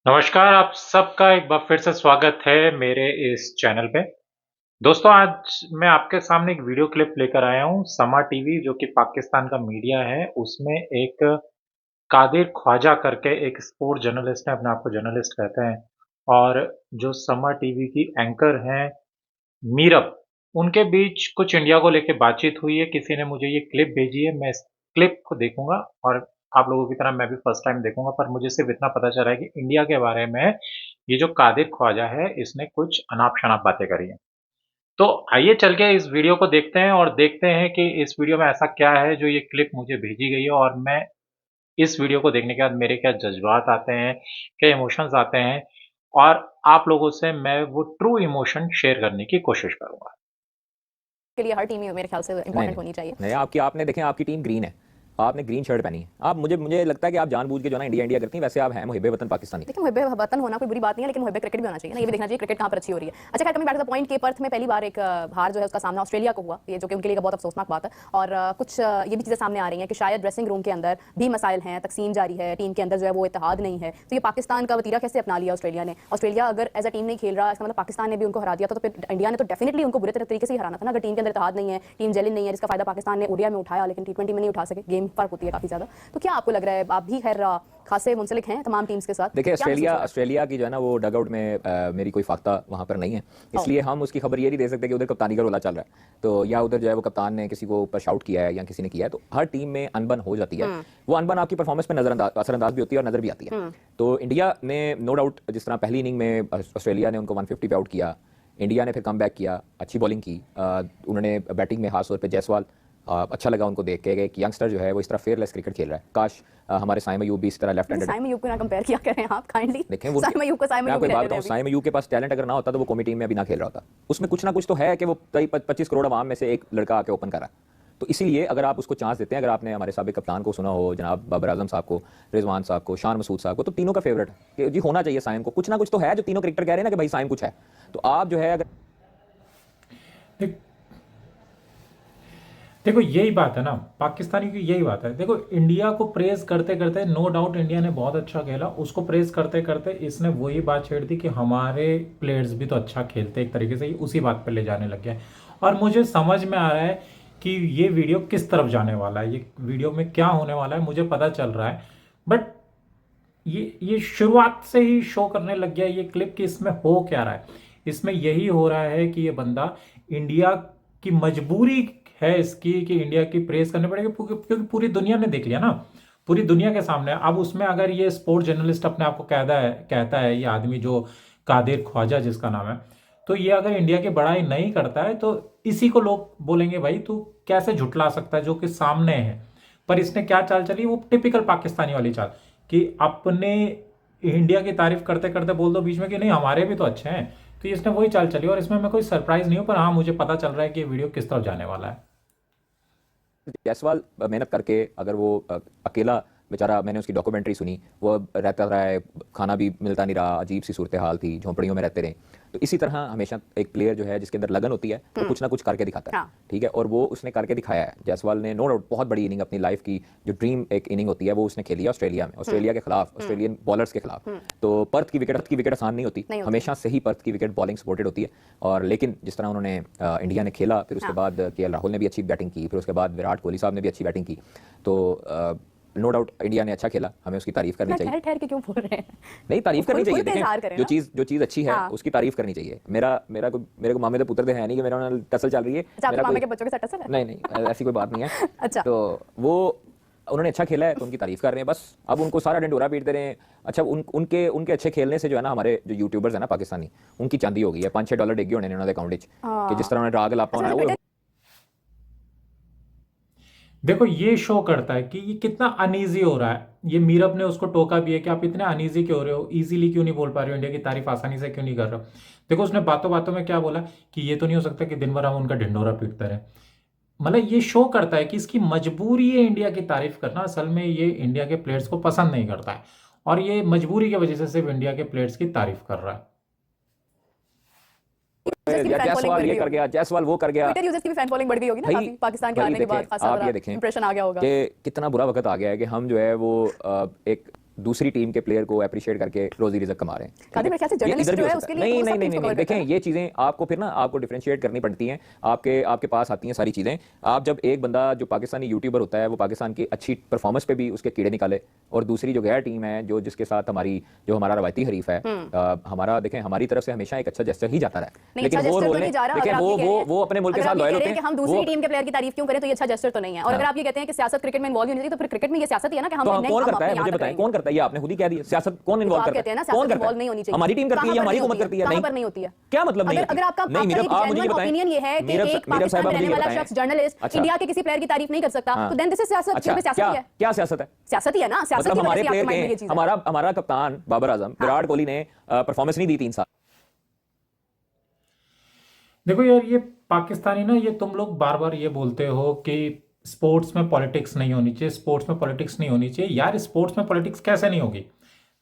नमस्कार, आप सबका एक बार फिर से स्वागत है मेरे इस चैनल पे। दोस्तों, आज मैं आपके सामने एक वीडियो क्लिप लेकर आया हूँ। समा टीवी जो कि पाकिस्तान का मीडिया है, उसमें एक कादिर ख्वाजा करके एक स्पोर्ट जर्नलिस्ट हैं, अपने आप को जर्नलिस्ट कहते हैं। और जो समा टीवी की एंकर हैं मीरब, उनके बीच कुछ इंडिया को लेके बातचीत हुई है। किसी ने मुझे ये क्लिप भेजी है, मैं इस क्लिप को देखूँगा और आप लोगों की तरह मैं भी फर्स्ट टाइम देखूँगा, पर मुझे सिर्फ़ इतना पता चला है कि इंडिया के बारे में ये जो कादिर ख्वाजा है, इसने कुछ अनाप-शनाप बातें करी हैं। तो आइए चल के इस वीडियो को देखते हैं और देखते हैं कि इस वीडियो में ऐसा क्या है जो ये क्लिप मुझे भेजी गई है, और मैं इस वीडियो को देखने के बाद मेरे क्या जज़्बात आते हैं, क्या इमोशंस आते हैं, और आप लोगों से मैं वो ट्रू इमोशन शेयर करने की कोशिश करूँगा। के लिए हर टीम ही मेरे ख्याल से नहीं इंपॉर्टेंट नहीं होनी चाहिए। नहीं, आपकी आपने देखें, आपकी टीम ग्रीन है, आपने ग्रीन शर्ट पहनी है। आप मुझे मुझे लगता है कि आप जानबूझ के जो ना इंडिया इंडिया करती हैं, वैसे आप हैं मुहिब्बे वतन पाकिस्तानी। देखिए मुहिब्बे वतन होना कोई बुरी बात नहीं है, लेकिन मुहिब्बे क्रिकेट भी होना चाहिए ना, ये भी देखना चाहिए क्रिकेट कहाँ पर अच्छी हो रही है। अच्छा, खैर coming back to the point के पर्थ में पहली बार एक हार जो है उसका सामना ऑस्ट्रेलिया को हुआ, ये जो कि उनके लिए बहुत अफसोसनाक बात है। और कुछ ये भी चीज़ें सामने आ रही हैं कि शायद ड्रेसिंग रूम के अंदर भी मसाइल हैं, तकसीम जारी है, टीम के अंदर जो है वो इत्तेहाद नहीं है। तो ये पाकिस्तान का वतीरा कैसे अपना लिया ऑस्ट्रेलिया ने? ऑस्ट्रेलिया अगर एज अ टीम नहीं खेल रहा, इसका मतलब पाकिस्तान ने भी उनको हरा दिया था, तो फिर इंडिया ने तो डेफिनेटली उनको बुरे तरीके से ही हराना था ना। अगर टीम के अंदर इत्तेहाद नहीं है, टीम जेलिन नहीं है, जिसका फायदा पाकिस्तान ने ओडीआई में उठाया लेकिन टी20 में नहीं उठा सके, गेम फर्क होती है काफी ज्यादा। तो क्या आपको लग रहा है, आप भी खैर खासे मुंसलिक हैं तमाम टीम्स के साथ? देखिए, क्या महसूस हो रहा है? ऑस्ट्रेलिया की जो है ना वो डगआउट में मेरी कोई फाख्ता वहाँ पर नहीं है, इसलिए हम उसकी खबर ये नहीं दे सकते कि उधर कप्तानी का रोला चल रहा है, तो या उधर जो है वो कप्तान ने किसी को ऊपर शाउट किया है या किसी ने किया है। तो हर टीम में अनबन हो जाती है, वो अनबन आपकी परफॉर्मेंस पे असरअंदाज भी होती है और नजर भी आती है। तो इंडिया ने नो डाउट, जिस तरह पहली इनिंग में ऑस्ट्रेलिया ने उनको 150 पे आउट किया, इंडिया ने फिर कम बैक किया, अच्छी बॉलिंग की। उन्होंने बैटिंग में खासतौर पर जायसवाल, अच्छा लगा उनको देख के एक यंगस्टर जो है वो इस तरह फेयरलेस क्रिकेट खेल रहा है। काश हमारे साइम अयूब भी इस तरह लेफ्ट हैंडेड। साइम अयूब को ना कंपेयर किया करें आप काइंडली। देखें वो, साइम अयूब को साइम मैं अयूब आपको एक बात कहते बताऊं, हैं साइम अयूब के पास टैलेंट अगर ना होता तो वो कौमी टीम में अभी ना खेल रहा होता। उसमें कुछ ना कुछ तो है कि वो 25 करोड़ आवाम में से एक लड़का आके ओपन कर रहा है। तो इसीलिए अगर आप उसको चांस देते हैं, अगर आपने हमारे साबिक कप्तान को सुना हो, जनाब बाबर आजम साहब को, रिजवान साहब को, शान मसूद साहब को, तो तीनों का फेवरेट कि जी होना चाहिए साइम को। कुछ ना कुछ तो है जो तीनों क्रिकेटर कह रहे हैं ना कि भाई साइम कुछ है। तो आप जो है अगर देख- देखो यही बात है ना, पाकिस्तानी की यही बात है। देखो, इंडिया को प्रेज करते करते नो डाउट इंडिया ने बहुत अच्छा खेला, उसको प्रेज करते करते इसने वही बात छेड़ दी कि हमारे प्लेयर्स भी तो अच्छा खेलते, एक तरीके से ही उसी बात पर ले जाने लग गया है। और मुझे समझ में आ रहा है कि ये वीडियो किस तरफ जाने वाला है, ये वीडियो में क्या होने वाला है मुझे पता चल रहा है। बट ये शुरुआत से ही शो करने लग गया ये क्लिप कि इसमें हो क्या रहा है। इसमें यही हो रहा है कि ये बंदा, इंडिया की मजबूरी है इसकी कि इंडिया की प्रेस करनी पड़ेगी, क्योंकि पूरी दुनिया ने देख लिया ना, पूरी दुनिया के सामने। अब उसमें अगर ये स्पोर्ट जर्नलिस्ट अपने आप को कहता है ये आदमी जो कादिर ख्वाजा जिसका नाम है, तो ये अगर इंडिया की बड़ाई नहीं करता है तो इसी को लोग बोलेंगे भाई तू कैसे झुटला सकता है जो कि सामने है। पर इसने क्या चाल चली, वो टिपिकल पाकिस्तानी वाली चाल कि अपने इंडिया की तारीफ करते करते बोल दो बीच में कि नहीं हमारे भी तो अच्छे हैं। तो इसने वही चाल चली, और इसमें मैं कोई सरप्राइज नहीं हूं, पर हाँ मुझे पता चल रहा है कि ये वीडियो किस तरफ जाने वाला है। जायसवाल मेहनत करके, अगर वो अकेला बेचारा, मैंने उसकी डॉक्यूमेंट्री सुनी, वो रहता रहा है, खाना भी मिलता नहीं रहा, अजीब सी सूरत हाल थी, झोंपड़ियों में रहते रहे। तो इसी तरह हमेशा एक प्लेयर जो है जिसके अंदर लगन होती है तो कुछ ना कुछ करके दिखाता है। हाँ। ठीक है, और वो उसने करके दिखाया है। जायसवाल ने नो डाउट बहुत बड़ी इनिंग अपनी लाइफ की, जो ड्रीम एक इनिंग होती है, वो उसने खेली है ऑस्ट्रेलिया में, ऑस्ट्रेलिया के खिलाफ, ऑस्ट्रेलियन बॉलर्स के खिलाफ। तो पर्थ की विकेट आसान नहीं होती, हमेशा से ही पर्थ की विकेट बॉलिंग सपोर्टेड होती है। और लेकिन जिस तरह उन्होंने इंडिया ने खेला, फिर उसके बाद केएल राहुल ने भी अच्छी बैटिंग की, फिर उसके बाद विराट कोहली साहब ने भी अच्छी बैटिंग की। तो नो डाउट इंडिया ने अच्छा खेला, हमें उसकी तारीफ करनी चाहिए। ठहर के क्यों बोल रहे हैं? नहीं, तारीफ करनी चाहिए। देखें, जो जो चीज अच्छी है उसकी तारीफ करनी चाहिए। मेरे को मामे तो पुत्र है नहीं कि मेरा टसल चल रही है। मामे के बच्चों के साथ टसल है? नहीं, ऐसी कोई बात नहीं है। अच्छा, तो वो उन्होंने अच्छा खेला है तो उनकी तारीफ कर रहे हैं बस। अब उनको सारा डंडोरा पीटते रहे हैं। अच्छा, उनके अच्छे खेलने से जो है ना, हमारे जो यूट्यूबर्स है ना पाकिस्तानी, उनकी चांदी हो गई है। $5-6 डिग गए होने उन्होंने अकाउंट कि जिस तरह उन्होंने राग लापा होना है वो। देखो, ये शो करता है कि ये कितना अनईजी हो रहा है। ये मीरब ने उसको टोका भी है कि आप इतने अनईजी क्यों हो रहे हो, इजीली क्यों नहीं बोल पा रहे हो, इंडिया की तारीफ आसानी से क्यों नहीं कर रहे हो। देखो, उसने बातों बातों में क्या बोला कि ये तो नहीं हो सकता कि दिन भर हम उनका ढिंडोरा पीटते रहे। मतलब ये शो करता है कि इसकी मजबूरी है इंडिया की तारीफ करना। असल में ये इंडिया के प्लेयर्स को पसंद नहीं करता है, और ये मजबूरी की वजह से सिर्फ इंडिया के प्लेयर्स की तारीफ कर रहा है। जायसवाल ये कर गया, जायसवाल वो कर गया। ट्विटर यूजर्स की भी फैन फॉलोइंग बढ़ गई होगी ना काफी, पाकिस्तान के आने के बाद खासा आप ये देखें इंप्रेशन आ गया होगा कि कितना बुरा वक्त आ गया है कि हम जो है वो एक दूसरी टीम के प्लेयर को अप्रिशिएट करके रोजी रिजक कमा रहे हैं। कादिर, मेरे ख्याल से ये जर्नलिस्ट इधर भी जो हो है सकता उसके है। लिए नहीं वो सब नहीं नहीं चीज़ को नहीं cover करता देखें, है। ये चीजें आपको फिर ना आपको डिफरेंशिएट करनी पड़ती हैं। आपके पास आती हैं सारी चीजें। आप जब एक बंदा जो पाकिस्तानी यूट्यूबर होता है वो पाकिस्तान की अच्छी परफॉर्मेंस पे भी उसके कीड़े निकाले, और दूसरी जो गैर टीम है जो जिसके साथ हमारा रवायती हरीफ है, हमारा देखें हमारी तरफ से हमेशा एक अच्छा जेस्चर ही जाता रहा है, नहीं, लेकिन अच्छा वो gesture तो रोल नहीं जा रहा, लेकिन अगर आप ये कह रहे हैं- वो अपने मुल्क के अगर साथ आप ये लॉयल कह होते रहे हैं हैं। कि हम दूसरी टीम के प्लेयर की तारीफ क्यों करें, तो ये अच्छा जेस्चर तो नहीं है। और अगर आप ये कहते हैं कि सियासत क्रिकेट में इन्वॉल्व नहीं होती, तो फिर क्रिकेट में ये सियासत ही है ना कि हम तो नहीं, कौन हम करता है? अपने मुझे यहाँ तक बताएं, रहेंगे। कौन करता है? ये आपने खुद ही कह दिया। सियासत कौन तो इन्वॉल्व आप करता कहते हैं ना है? कौन सियासत करता इन्वॉल्व नहीं होनी है? चाहिए। हमारी टीम करती है कहाँ या पर हमारी नहीं हुकूमत होती है? करती है? कहाँ नहीं, पर नहीं होती है? क्या मतलब नहीं अगर आपका नहीं मीरब, आप मुझे ये genuine बताएं। opinion ये है कि मीरब एक मीरब पाकिस्तान साहिबा में मुझे रहने ये वाला बताएं। शख्स जर्नलिस्ट अच्छा। इंडिया के किसी प्लेयर की तारीफ नहीं कर सकता, हाँ। तो देन दिस इज सियासत। अच्छा, फिर सियासत क्या ही है। क्या सियासत है? सियासत ही है ना, सियासत मतलब की वजह हमारे से आपके प्लेयर माइंड में ये के चीज है। हमारा कप्तान बाबर आजम विराट कोहली ने परफॉर्मेंस नहीं दी 3 साल। देखो यार, ये पाकिस्तानी ना, ये तुम लोग बार बार ये बोलते हो कि स्पोर्ट्स में पॉलिटिक्स नहीं होनी चाहिए, स्पोर्ट्स में पॉलिटिक्स नहीं होनी चाहिए। यार स्पोर्ट्स में पॉलिटिक्स कैसे नहीं होगी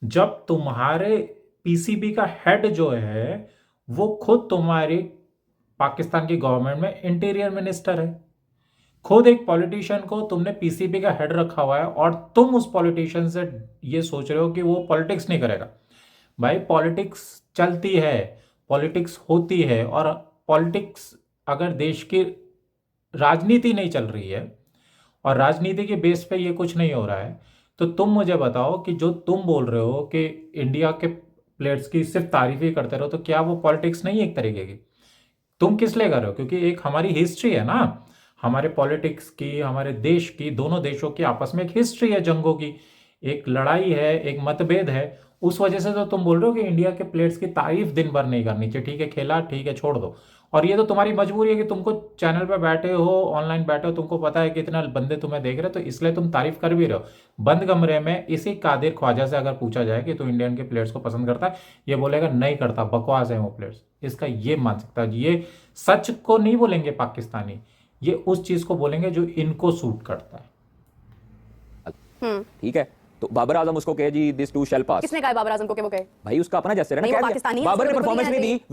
जब तुम्हारे पीसीबी का हेड जो है वो खुद तुम्हारी पाकिस्तान की गवर्नमेंट में इंटीरियर मिनिस्टर है। खुद एक पॉलिटिशियन को तुमने पीसीबी का हेड रखा हुआ है और तुम उस पॉलिटिशियन से ये सोच रहे हो कि वो पॉलिटिक्स नहीं करेगा। भाई पॉलिटिक्स चलती है, पॉलिटिक्स होती है, और पॉलिटिक्स अगर देश की राजनीति नहीं चल रही है और राजनीति के बेस पे ये कुछ नहीं हो रहा है, तो तुम मुझे बताओ कि जो तुम बोल रहे हो कि इंडिया के प्लेयर्स की सिर्फ तारीफ ही करते रहो, तो क्या वो पॉलिटिक्स नहीं है एक तरीके की? तुम किस लिए कर रहे हो? क्योंकि एक हमारी हिस्ट्री है ना, हमारे पॉलिटिक्स की, हमारे देश की, दोनों देशों की आपस में एक हिस्ट्री है, जंगों की एक लड़ाई है, एक मतभेद है। उस वजह से तो तुम बोल रहे हो कि इंडिया के प्लेयर्स की तारीफ दिन भर नहीं करनी चाहिए। ठीक है, खेला, ठीक है, छोड़ दो। और ये तो तुम्हारी मजबूरी है कि तुमको चैनल पे बैठे हो, ऑनलाइन बैठे हो, तुमको पता है कि इतना बंदे तुम्हें देख रहे हो, तो इसलिए तुम तारीफ कर भी रहे हो। बंद कमरे में इसी कादिर ख्वाजा से अगर पूछा जाए कि तू इंडियन के प्लेयर्स को पसंद करता है, ये बोलेगा नहीं करता, बकवास है वो प्लेयर्स। इसका ये मान सकता है, ये सच को नहीं बोलेंगे पाकिस्तानी, ये उस चीज को बोलेंगे जो इनको सूट करता है। ठीक है, तो बाबर आजम उसको कहे जी दिस टू शैल पास। किसने कहा बाबर आजम को कि वो कहे? भाई उसका अपना जैसे है ना, नहीं, वो कह दिया। पाकिस्तानी है, बाबर ने उसको परफॉर्मेंस बिल्कुल नहीं नहीं दी।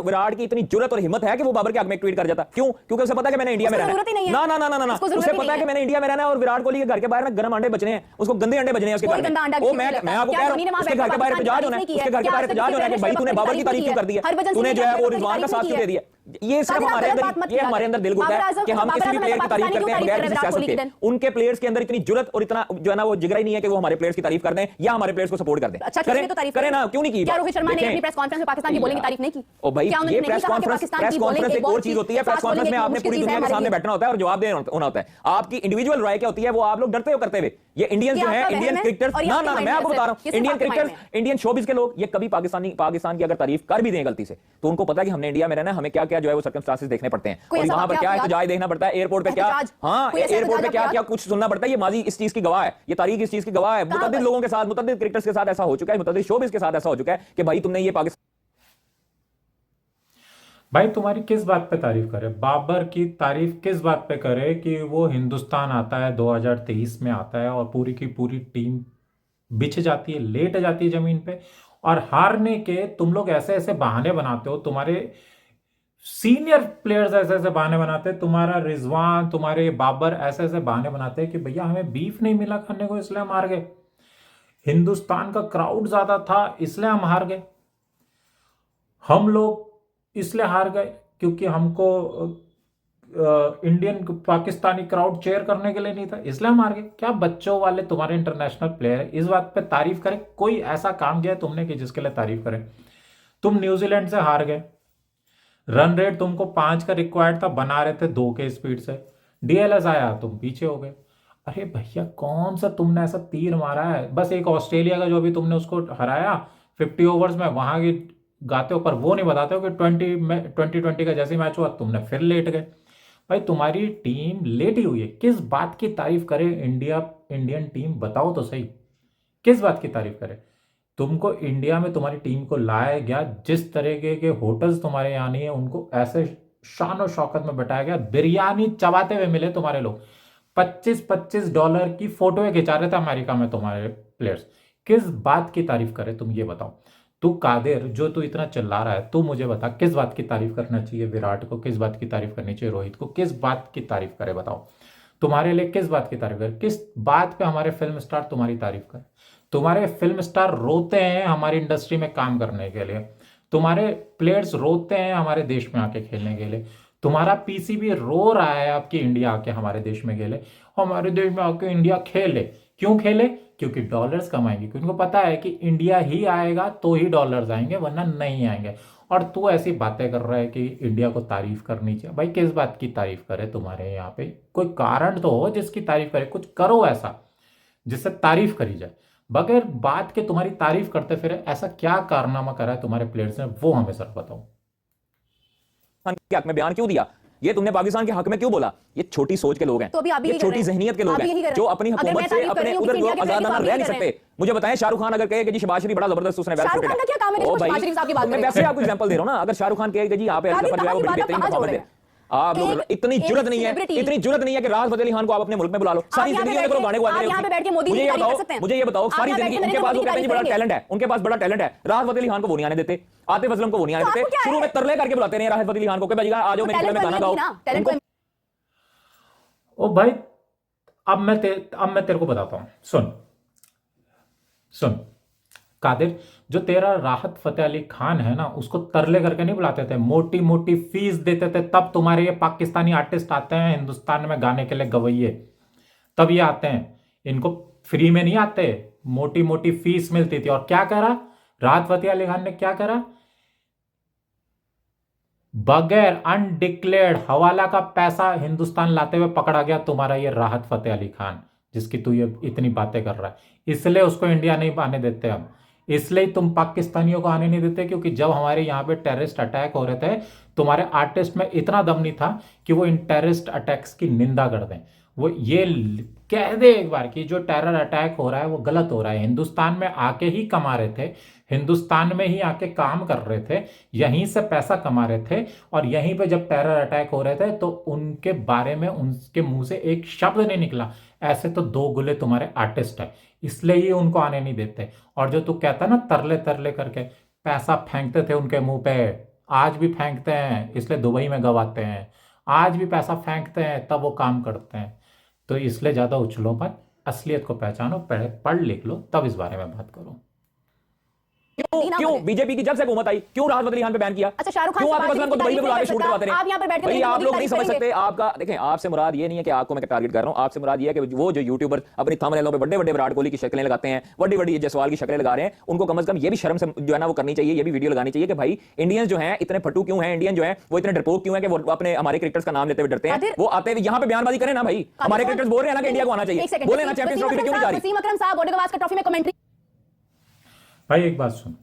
विराट की इतनी जुर्रत और हिम्मत है कि वो बाबर के हक में एक ट्वीट कर जाता। क्यों? क्योंकि उसे पता है कि मैंने इंडिया में उसको रहना जरूरत ही नहीं है। ना ना ना ना ना उसको जरूरत उसे ही पता नहीं है कि है। मैंने इंडिया में रहना है, और विराट कोहली के घर के बाहर ना गर्म अंडे बचने हैं, उसको गंदे अंडे बजने हैं उसके कोई घर में। गंदा अंडा वो किसी मैं को नहीं आपको लगता। कह क्या धोनी ने रहा हूं, वहाँ उसके घर के बाहर पाकिस्तान एहतजाज की होना है, तारीफ नहीं की है? उसके घर के क्या बाहर आज तक एहतजाज होना है कि किसी भाई प्लेयर तूने ने बाबर की तारीफ तारीफ नहीं क्यों कर दी है, हरभजन तूने सिंह जो है ने वो तारीफ रिजवान का नहीं साथ की क्यों है? दे दिया। ये सिर्फ कादिर, हमारे आप अंदर गलत बात ये मत हमारे अंदर दिल किया घुटा करें। है कि हम बाबर किसी भी आजम प्लेयर की तारीफ पाकिस्तानी करते हैं क्यों बगैर तारीफ किसी करे सियासत विराट कोहली के। की? उनके प्लेयर्स के अंदर इतनी जुर्रत और इतना जो है ना वो जिगरा ही नहीं है कि वो हमारे प्लेयर्स की तारीफ कर दें या हमारे प्लेयर्स को सपोर्ट कर दें। अच्छा, किसने तो तारीफ करें करी? ना, क्यों नहीं की? क्या रोहित शर्मा ने देखें, अपनी प्रेस कॉन्फ्रेंस में पाकिस्तान की बॉलिंग की तारीफ नहीं की? ओ भाई, क्या उन्होंने ये नहीं प्रेस कहा कि कॉन्फ्रेंस पाकिस्तान की bowling एक एक और बहुत चीज होती है। प्रेस fast कॉन्फ्रेंस bowling में एक आपने मुश्किल पूरी चीज है दुनिया के हमारे सामने लिए। बैठना होता है और जवाब देना होना होता है। आपकी इंडिविजुअल राय क्या होती है वो आप लोग डरते हो करते हुए। ये इंडियंस ये जो है, आपका इंडियन वहम है क्रिकेटर्स, और ये ना आपके ना mind मैं में आपको है बता सिर्फ। रहा हूँ, ये सिर्फ इंडियन आपके mind क्रिकेटर्स, में है। इंडियन शोबिस के लोग ये कभी पाकिस्तान की अगर तारीफ कर भी दें गलती से, तो उनको पता है कि हमने इंडिया में रहना है, हमें क्या क्या जो है वो सर्कमस्टांसेस देखने पड़ते हैं, कोई और ऐसा वहां पर वाकया क्या आपको एहतजाज देखना पड़ता है, एयरपोर्ट पे क्या, एहतजाज? हाँ कोई ऐसा एयरपोर्ट पे एहतजाज क्या आपको क्या कुछ सुनना पड़ता है। ये माजी इस चीज की गवाह है, ये तारीख इस चीज की गवाह है। कहाँ मुतअद्दिद पर? लोगों के साथ, मुतअद्दिद क्रिकेटर्स के साथ ऐसा हो चुका है, मुतअद्दिद शोबिस के साथ ऐसा हो चुका है कि भाई तुमने ये पाकिस्तान भाई तुम्हारी किस बात पे तारीफ करे? बाबर की तारीफ किस बात पे करे कि वो हिंदुस्तान आता है 2023 में आता है और पूरी की पूरी टीम बिछ जाती है, लेट जाती है जमीन पे, और हारने के तुम लोग ऐसे ऐसे बहाने बनाते हो, तुम्हारे सीनियर प्लेयर्स ऐसे ऐसे बहाने बनाते हैं, तुम्हारा रिजवान, तुम्हारे बाबर ऐसे ऐसे बहाने बनाते हैं कि भैया हमें बीफ नहीं मिला खाने को इसलिए हम हार गए, हिंदुस्तान का क्राउड ज्यादा था इसलिए हम हार गए, हम लोग इसलिए हार गए क्योंकि हमको इंडियन पाकिस्तानी क्राउड चेयर करने के लिए नहीं था इसलिए हम हार गए। क्या बच्चों वाले तुम्हारे इंटरनेशनल प्लेयर है, इस बात पे तारीफ करें? कोई ऐसा काम किया है तुमने कि जिसके लिए तारीफ करें? तुम न्यूजीलैंड से हार गए, रन रेट तुमको 5 का रिक्वायर्ड था, बना रहे थे 2 के स्पीड से, डीएलएस आया तुम पीछे हो गए। अरे भैया कौन सा तुमने ऐसा तीर मारा है? बस एक ऑस्ट्रेलिया का जो भी तुमने उसको हराया 50 ओवर्स में, वहां की गाते हो, पर वो नहीं बताते हो कि 2020 का जैसे मैच हुआ तुमने फिर लेट गए। भाई तुम्हारी टीम लेटी हुई है, किस बात की तारीफ करे इंडियन टीम? बताओ तो सही, किस बात की तारीफ करे? तुमको इंडिया में तुम्हारी टीम को लाया गया, जिस तरीके के होटल्स तुम्हारे यहाँ नहीं है उनको ऐसे शान और शौकत में बैठाया गया, बिरयानी चबाते हुए मिले तुम्हारे लोग, $25-25 की फोटोएं खिंचा रहे थे अमेरिका में तुम्हारे प्लेयर्स। किस बात की तारीफ करे तुम ये बताओ? तू कादिर जो तू इतना चिल्ला रहा है, तू मुझे बता किस बात की तारीफ करना चाहिए विराट को, किस बात की तारीफ करनी चाहिए रोहित को, किस बात की तारीफ करे बताओ? तुम्हारे लिए किस बात की तारीफ करे? किस बात पे हमारे फिल्म स्टार तुम्हारी तारीफ करे? तुम्हारे फिल्म स्टार रोते हैं हमारी इंडस्ट्री में काम करने के लिए, तुम्हारे प्लेयर्स रोते हैं हमारे देश में आके खेलने के लिए, तुम्हारा पीसीबी रो रहा है आपकी इंडिया आके हमारे देश में खेले, हमारे देश में आके इंडिया खेले। क्यों खेले? क्योंकि डॉलर्स कमाएंगे, क्योंकि उनको पता है कि इंडिया ही आएगा तो ही डॉलर्स आएंगे, वरना नहीं आएंगे। और तू ऐसी बातें कर रहा है कि इंडिया को तारीफ करनी चाहिए। भाई किस बात की तारीफ करे? तुम्हारे यहाँ पे कोई कारण तो हो जिसकी तारीफ करे, कुछ करो ऐसा जिससे तारीफ करी जाए। बगैर बात के तुम्हारी तारीफ करते फिर ऐसा क्या कारनामा करा है तुम्हारे प्लेयर्स ने, वो हमें सर बताओ। के हक में बयान क्यों दिया? ये तुमने पाकिस्तान के हक में क्यों बोला? ये छोटी सोच के लोग हैं, तो अभी आप भी ये यही कर छोटी रहे हैं। जहनियत के लोग आप भी यही कर हैं रहे जो हैं। अपनी अगर मैं हुकूमत से तारीफ कर अपने रही हूँ उधर किसी वो इंडिया के आजादाना प्लेयर की, रह नहीं तो आप भी सकते। मुझे बताएं, शाहरुख खान अगर कहे कि जी शहबाज शरीफ बड़ा जबरदस्त उसने वेल शाहरुख खान का क्या काम है जिसको ओ भाई, शहबाज शरीफ साहब की बात मैं कर वैसे रहे हैं? आपको एग्जांपल दे रहा हूं ना। अगर शाहरुख खान कहे कि जी आप शादी जफर जो है वो तबाह बड़ी की बेहतरीन बात आप कहाँ परफॉर्मेंस जोड़ है, आप लोग एक- इतनी एक जरूरत नहीं है, celebrity- इतनी जरूरत नहीं है कि राहत फतेह अली खान को आप अपने मुल्क में बुला लो। सारी यहाँ पे जिंदगी में बैठ करो के- गाने को आप यहाँ पे बैठ के मोदी मुझे की ये तारीफ कर बताओ, सकते हैं। मुझे ये बताओ, आप सारी यहाँ बैठ जिंदगी के उनके नरेंद्र पास वो मोदी की कहते हैं जी तारीफ बड़ा करेंगे। टैलेंट है, उनके पास बड़ा टैलेंट है, राहत फतेह अली खान को वो नहीं आने देते, आतिफ असलम को वो नहीं आने तो देते, आपको क्या शुरू है? में तरले करके बुलाते रहे राहत फतेह अली खान को कि भाई आ जाओ मेरी फिल्म में गाना गाओ। टैलेंट उनको ओ भाई, अब मैं तेरे को बताता हूं, सुन सुन कादिर, जो तेरा राहत फतेह अली खान है ना, उसको तरले करके नहीं बुलाते थे, मोटी मोटी फीस देते थे, तब तुम्हारे ये पाकिस्तानी आर्टिस्ट आते हैं हिंदुस्तान में गाने के लिए, गवैये, तब ये आते हैं। इनको फ्री में नहीं आते, मोटी मोटी फीस मिलती थी। और क्या करा राहत फतेह अली खान ने? क्या करा? बगैर अनडिक्लेयर्ड हवाला का पैसा हिंदुस्तान लाते हुए पकड़ा गया तुम्हारा ये राहत फतेह अली खान, जिसकी तू ये इतनी बातें कर रहा है। इसलिए उसको इंडिया नहीं आने देते हम, इसलिए तुम पाकिस्तानियों को आने नहीं देते, क्योंकि जब हमारे यहाँ पे टेररिस्ट अटैक हो रहे थे, तुम्हारे आर्टिस्ट में इतना दम नहीं था कि वो इन टेररिस्ट अटैक्स की निंदा कर दें। वो ये कह दे एक बार कि जो टेरर अटैक हो रहा है वो गलत हो रहा है। हिंदुस्तान में आके ही कमा रहे थे, हिंदुस्तान में ही आके काम कर रहे थे, यहीं से पैसा कमा रहे थे, और यहीं पे जब टेरर अटैक हो रहे थे तो उनके बारे में उनके मुंह से एक शब्द नहीं निकला। ऐसे तो दो गुले तुम्हारे आर्टिस्ट है, इसलिए ही उनको आने नहीं देते। और जो तू कहता ना तरले तरले करके पैसा फेंकते थे उनके मुंह पे, आज भी फेंकते हैं, इसलिए दुबई में गवाते हैं, आज भी पैसा फेंकते हैं तब वो काम करते हैं। तो इसलिए ज्यादा उछलो मत, असलियत को पहचानो, पढ़ लिख लो, तब इस बारे में बात करो। क्यों बीजेपी की जब से हुकूमत आई क्यों राहत फतेह अली खान पे बैन किया? अच्छा, शाहरुख खान क्यों से आतिफ बात असलम को करेंगे, दुबई में बुला के तारीफ शूट नहीं करवाते कर रहे? सकता। आप यहाँ पर बैठ के भाई नरेंद्र आप मोदी लोग की नहीं तारीफ समझ करेंगे। सकते। आपका देखें, आपसे मुराद ये नहीं है कि आपको मैं टारगेट कर रहा हूं, आपसे मुराद ये है कि वो जो यूट्यूबर अपनी थंबनेलों पे बड़े बड़े विराट कोहली की शक्लें लगाते हैं, बड़ी बड़ी जयसवाल की शक्लें लगा रहे हैं, उनको कम से कम ये भी शर्म से जो है ना वो करनी चाहिए, ये भी वीडियो लगानी चाहिए कि भाई इंडियंस जो हैं इतने फटू क्यों हैं, इंडियन जो है वो इतने डरपोक क्यों है कि वो अपने हमारे क्रिकेटर्स का नाम लेते हुए डरते हैं। वो आते हुए यहाँ पे बयानबाजी करें ना भाई, हमारे क्रिकेटर्स बोल रहे हैं ना कि इंडिया को आना चाहिए, बोले ना चैंपियंस ट्रॉफी क्यों नहीं जा रही? वसीम अकरम साहब बॉर्डर गवास्कर ट्रॉफी में कमेंट्री। भाई एक बात सुन,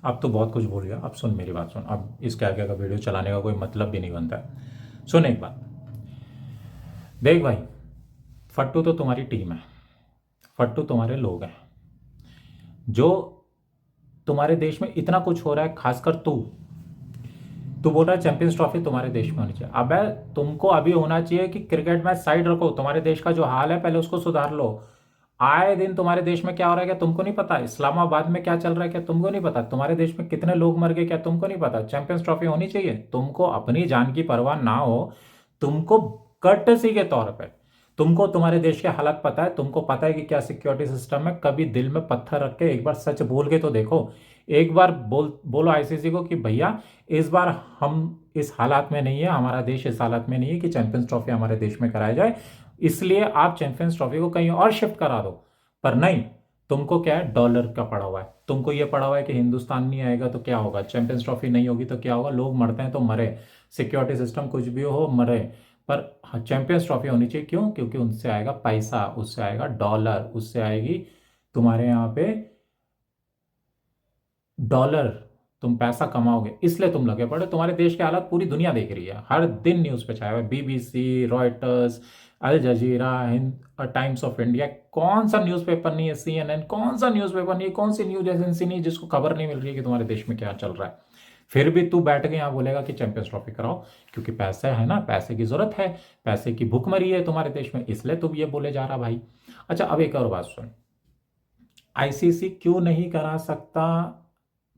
अब तो बहुत कुछ बोल गया, अब सुन मेरी बात सुन, अब इसके आगे का वीडियो चलाने का कोई मतलब भी नहीं बनता है। सुन एक बात, देख भाई, फट्टू तो तुम्हारी टीम है, फट्टू तुम्हारे लोग हैं, जो तुम्हारे देश में इतना कुछ हो रहा है, खासकर तू बोल रहा है चैंपियंस ट्रॉफी तुम्हारे देश में होनी चाहिए। अबे तुमको अभी होना चाहिए कि क्रिकेट मैच साइड रखो, तुम्हारे देश का जो हाल है पहले उसको सुधार लो। आए दिन तुम्हारे देश में क्या हो रहा है क्या तुमको नहीं पता? इस्लामाबाद में क्या चल रहा है क्या तुमको नहीं पता? तुम्हारे देश में कितने लोग मर गए क्या तुमको नहीं पता? चैंपियंस ट्रॉफी होनी चाहिए। तुमको अपनी जान की परवाह ना हो, तुमको कर्टसी के तौर पे तुमको तुम्हारे देश के हालात पता है, तुमको पता है कि क्या सिक्योरिटी सिस्टम है। कभी दिल में पत्थर रख के एक बार सच बोल के तो देखो, एक बार बोलो आईसीसी को कि भैया इस बार हम इस हालात में नहीं है, हमारा देश इस हालात में नहीं है कि चैंपियंस ट्रॉफी हमारे देश में कराई जाए, इसलिए आप चैंपियंस ट्रॉफी को कहीं और शिफ्ट करा दो। पर नहीं, तुमको क्या है, डॉलर का पड़ा हुआ है, तुमको ये पड़ा हुआ है कि हिंदुस्तान नहीं आएगा तो क्या होगा, चैंपियंस ट्रॉफी नहीं होगी तो क्या होगा, लोग मरते हैं तो मरे, सिक्योरिटी सिस्टम कुछ भी हो मरे, पर चैंपियंस ट्रॉफी होनी चाहिए। क्यों? क्योंकि उनसे आएगा पैसा, उससे आएगा डॉलर, उससे आएगी तुम्हारे यहाँ पे डॉलर, तुम पैसा कमाओगे, इसलिए तुम लगे पड़े। तुम्हारे देश के हालात पूरी दुनिया देख रही है, हर दिन न्यूज़ पे छाया हुआ है, BBC, Reuters, Al Jazeera, Times of India, कौन सा न्यूज़पेपर नहीं है, सीएनएन, कौन सा न्यूज़पेपर नहीं है, कौन सी न्यूज एजेंसी नहीं जिसको खबर नहीं मिल रही है कि तुम्हारे देश में क्या चल रहा है। फिर भी तू बैठ के यहाँ बोलेगा कि चैंपियंस ट्रॉफी कराओ, क्योंकि पैसा है ना, पैसे की जरूरत है, पैसे की भूखमरी है तुम्हारे देश में, इसलिए तू ये बोले जा रहा भाई। अच्छा, अब एक और बात सुन, आईसीसी क्यों नहीं करा सकता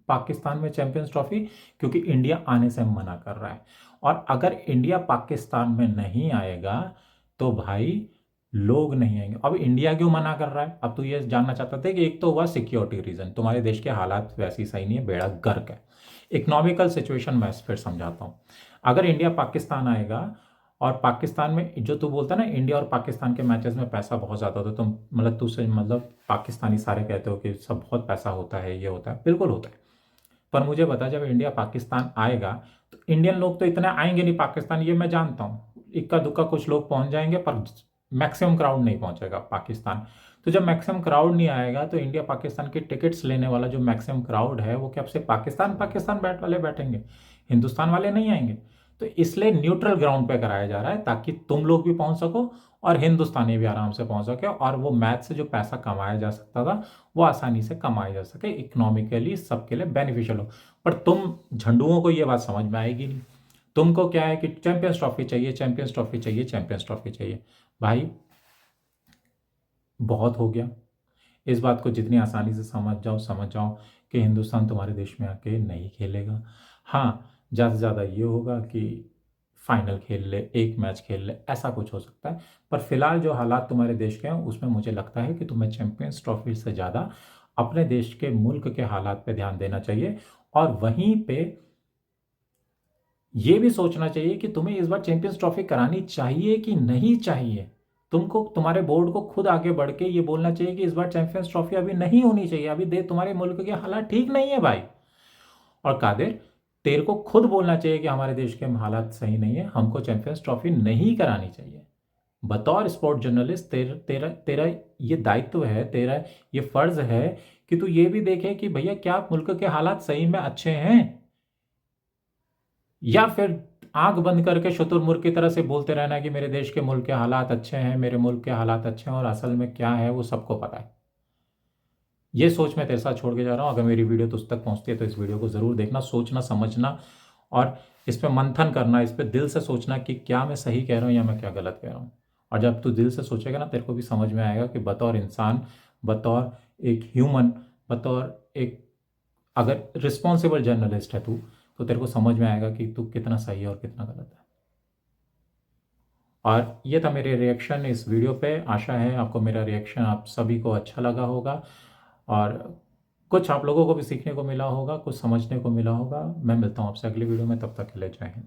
पाकिस्तान में चैंपियंस ट्रॉफी? क्योंकि इंडिया आने से मना कर रहा है, और अगर इंडिया पाकिस्तान में नहीं आएगा तो भाई लोग नहीं आएंगे। अब इंडिया क्यों मना कर रहा है? अब तू ये जानना चाहता था कि एक तो हुआ सिक्योरिटी रीजन, तुम्हारे देश के हालात वैसे ही सही नहीं है, बेड़ा गर्क है। इकोनॉमिकल सिचुएशन मैं फिर समझाता हूँ। अगर इंडिया पाकिस्तान आएगा और पाकिस्तान में जो तू बोलता है ना इंडिया और पाकिस्तान के मैचेस में पैसा बहुत ज़्यादा होता है, तुम मतलब तू से मतलब पाकिस्तानी सारे कहते हो कि सब बहुत पैसा होता है, ये होता है, बिल्कुल होता है। पर मुझे बता, जब इंडिया पाकिस्तान आएगा तो इंडियन लोग तो इतने आएंगे नहीं पाकिस्तान, ये मैं जानता हूँ। इक्का दुक्का कुछ लोग पहुंच जाएंगे पर मैक्सिमम क्राउड नहीं पहुंचेगा पाकिस्तान। तो जब मैक्सिमम क्राउड नहीं आएगा तो इंडिया पाकिस्तान की टिकट्स लेने वाला जो मैक्सिमम क्राउड है वो क्या सिर्फ पाकिस्तान पाकिस्तान बैठ वाले बैठेंगे, हिंदुस्तान वाले नहीं आएंगे। तो इसलिए न्यूट्रल ग्राउंड पे कराया जा रहा है ताकि तुम लोग भी पहुंच सको और हिंदुस्तानी भी आराम से पहुंच सके, और वो मैच से जो पैसा कमाया जा सकता था वो आसानी से कमाया जा सके, इकोनॉमिकली सबके लिए बेनिफिशियल हो। पर तुम झंडुओं को ये बात समझ में आएगी नहीं। तुमको क्या है कि चैंपियंस ट्रॉफी चाहिए, चैंपियंस ट्रॉफी चाहिए, चैंपियंस ट्रॉफी चाहिए। भाई बहुत हो गया। इस बात को जितनी आसानी से समझ जाओ कि हिंदुस्तान तुम्हारे देश में आके नहीं खेलेगा। हाँ, ज़्यादा से ज़्यादा ये होगा कि फाइनल खेल ले, एक मैच खेल ले, ऐसा कुछ हो सकता है। पर फिलहाल जो हालात तुम्हारे देश के हैं उसमें मुझे लगता है कि तुम्हें चैंपियंस ट्रॉफी से ज़्यादा अपने देश के मुल्क के हालात पे ध्यान देना चाहिए, और वहीं पे ये भी सोचना चाहिए कि तुम्हें इस बार चैंपियंस ट्रॉफी करानी चाहिए कि नहीं चाहिए। तुमको तुम्हारे बोर्ड को खुद आगे बढ़ के ये बोलना चाहिए कि इस बार चैंपियंस ट्रॉफी अभी नहीं होनी चाहिए, अभी दे तुम्हारे मुल्क के हालात ठीक नहीं है भाई। और कादिर, तेरे को खुद बोलना चाहिए कि हमारे देश के हालात सही नहीं है, हमको चैंपियंस ट्रॉफी नहीं करानी चाहिए। बतौर स्पोर्ट जर्नलिस्ट तेरा तेरा ये दायित्व है, तेरा ये फर्ज है कि तू ये भी देखे कि भैया क्या मुल्क के हालात सही में अच्छे हैं, या फिर आंख बंद करके शुतुरमुर्ग की तरह से बोलते रहना कि मेरे देश के मुल्क के हालात अच्छे हैं, मेरे मुल्क के हालात अच्छे हैं, और असल में क्या है वो सबको पता है। ये सोच मैं तेरे साथ छोड़ के जा रहा हूँ। अगर मेरी वीडियो तुझ तक पहुंचती है तो इस वीडियो को ज़रूर देखना, सोचना समझना, और इस पर मंथन करना, इस पर दिल से सोचना कि क्या मैं सही कह रहा हूँ या मैं क्या गलत कह रहा हूँ। और जब तू दिल से सोचेगा ना, तेरे को भी समझ में आएगा कि बतौर इंसान, बतौर एक ह्यूमन, बतौर एक अगर रिस्पॉन्सिबल जर्नलिस्ट है तू, तो तेरे को समझ में आएगा कि तू कितना सही है और कितना गलत है। और ये था मेरे रिएक्शन इस वीडियो पे। आशा है आपको मेरा रिएक्शन आप सभी को अच्छा लगा होगा, और कुछ आप लोगों को भी सीखने को मिला होगा, कुछ समझने को मिला होगा। मैं मिलता हूँ आपसे अगली वीडियो में, तब तक के लिए जय हिंद।